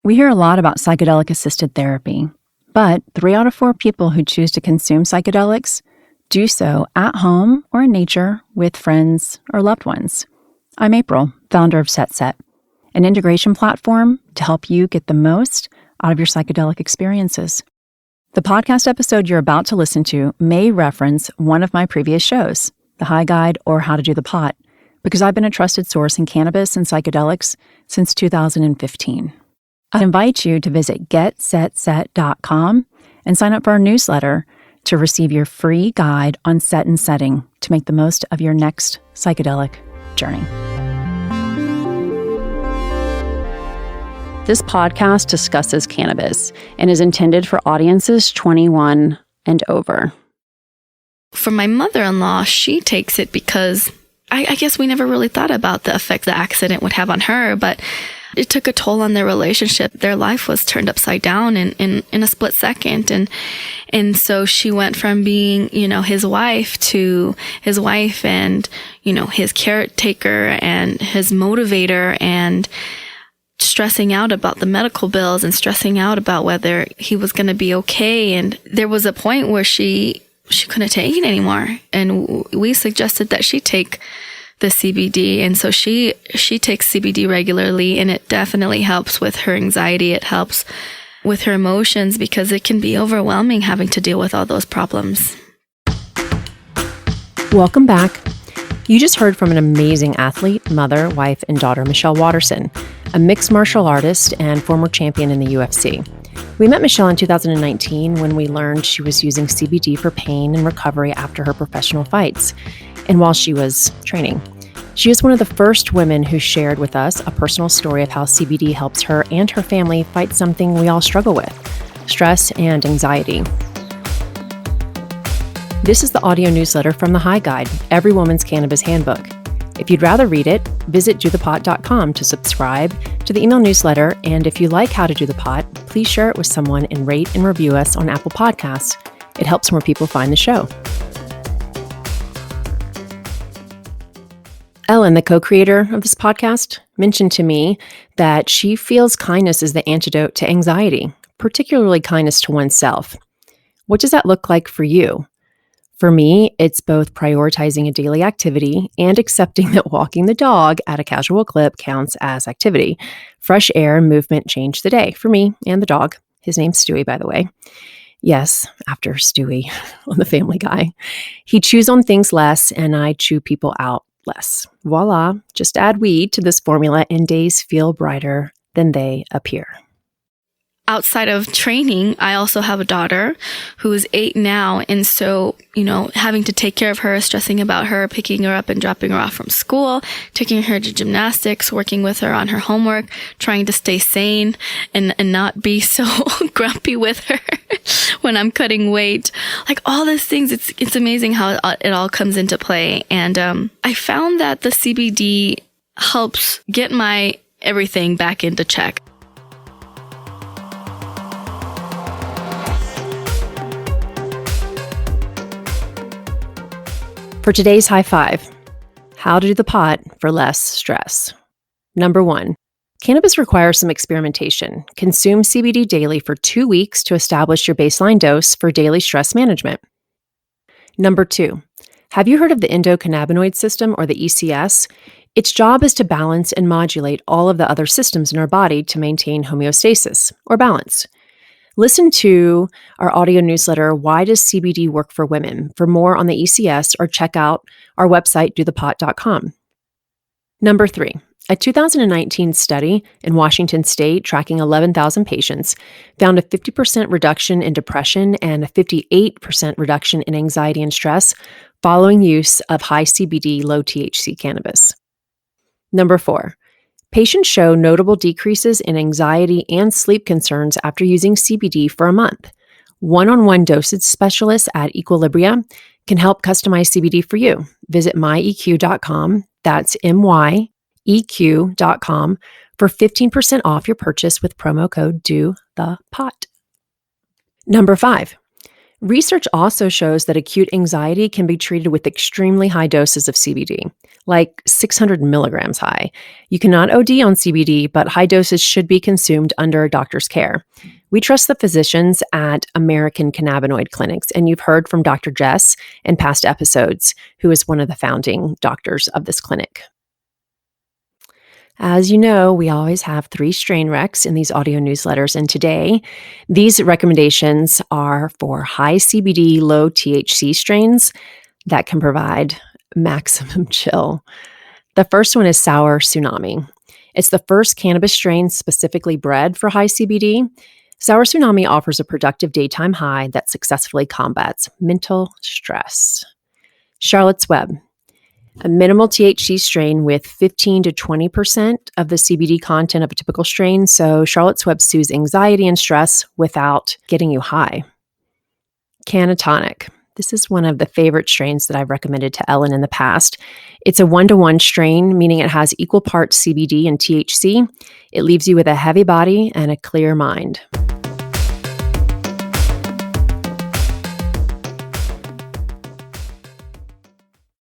We hear a lot about psychedelic-assisted therapy, but 3 out of 4 people who choose to consume psychedelics do so at home or in nature with friends or loved ones. I'm April, founder of Set, an integration platform to help you get the most out of your psychedelic experiences. The podcast episode you're about to listen to may reference one of my previous shows, The High Guide or How to Do the Pot, because I've been a trusted source in cannabis and psychedelics since 2015. I invite you to visit getsetset.com and sign up for our newsletter to receive your free guide on set and setting to make the most of your next psychedelic journey. This podcast discusses cannabis and is intended for audiences 21 and over. For my mother-in-law, she takes it because I guess we never really thought about the effect the accident would have on her, but it took a toll on their relationship. Their life was turned upside down in a split second. And so she went from being, his wife to his wife and, his caretaker and his motivator and stressing out about the medical bills and stressing out about whether he was going to be okay. And there was a point where she couldn't take it anymore. And we suggested that she take the CBD. And so she takes CBD regularly, and it definitely helps with her anxiety. It helps with her emotions because it can be overwhelming having to deal with all those problems. Welcome back. You just heard from an amazing athlete, mother, wife, and daughter, Michelle Watterson, a mixed martial artist and former champion in the UFC. We met Michelle in 2019 when we learned she was using CBD for pain and recovery after her professional fights, and while she was training. She is one of the first women who shared with us a personal story of how CBD helps her and her family fight something we all struggle with: stress and anxiety. This is the audio newsletter from The High Guide, Every Woman's Cannabis Handbook. If you'd rather read it, visit dothepot.com to subscribe to the email newsletter, and if you like How to Do the Pot, please share it with someone and rate and review us on Apple Podcasts. It helps more people find the show. Ellen, the co-creator of this podcast, mentioned to me that she feels kindness is the antidote to anxiety, particularly kindness to oneself. What does that look like for you? For me, it's both prioritizing a daily activity and accepting that walking the dog at a casual clip counts as activity. Fresh air and movement change the day for me and the dog. His name's Stewie, by the way. Yes, after Stewie on the Family Guy. He chews on things less and I chew people out less. Voila, just add weed to this formula and days feel brighter than they appear. Outside of training, I also have a daughter who is 8 now. And so, having to take care of her, stressing about her, picking her up and dropping her off from school, taking her to gymnastics, working with her on her homework, trying to stay sane and not be so grumpy with her when I'm cutting weight. Like all these things, it's amazing how it all comes into play. And I found that the CBD helps get my everything back into check. For today's high five, how to do the pot for less stress. Number 1, cannabis requires some experimentation. Consume CBD daily for 2 weeks to establish your baseline dose for daily stress management. Number 2, have you heard of the endocannabinoid system, or the ECS? Its job is to balance and modulate all of the other systems in our body to maintain homeostasis, or balance. Listen to our audio newsletter, Why Does CBD Work for Women? For more on the ECS, or check out our website, dothepot.com. Number 3, a 2019 study in Washington State tracking 11,000 patients found a 50% reduction in depression and a 58% reduction in anxiety and stress following use of high CBD, low THC cannabis. Number 4, patients show notable decreases in anxiety and sleep concerns after using CBD for a month. One-on-one dosage specialists at Equilibria can help customize CBD for you. Visit myeq.com, that's myeq.com, for 15% off your purchase with promo code DOTHEPOT. Number 5, Research also shows that acute anxiety can be treated with extremely high doses of CBD, like 600 milligrams high. You cannot OD on CBD, but high doses should be consumed under a doctor's care. We trust the physicians at American Cannabinoid Clinics, and you've heard from Dr. Jess in past episodes, who is one of the founding doctors of this clinic. As you know, we always have 3 strain recs in these audio newsletters, and today, these recommendations are for high CBD, low THC strains that can provide maximum chill. The first one is Sour Tsunami. It's the first cannabis strain specifically bred for high CBD. Sour Tsunami offers a productive daytime high that successfully combats mental stress. Charlotte's Web, a minimal THC strain with 15 to 20% of the CBD content of a typical strain, so Charlotte's Web soothes anxiety and stress without getting you high. Cannatonic. This is one of the favorite strains that I've recommended to Ellen in the past. It's a 1-to-1 strain, meaning it has equal parts CBD and THC. It leaves you with a heavy body and a clear mind.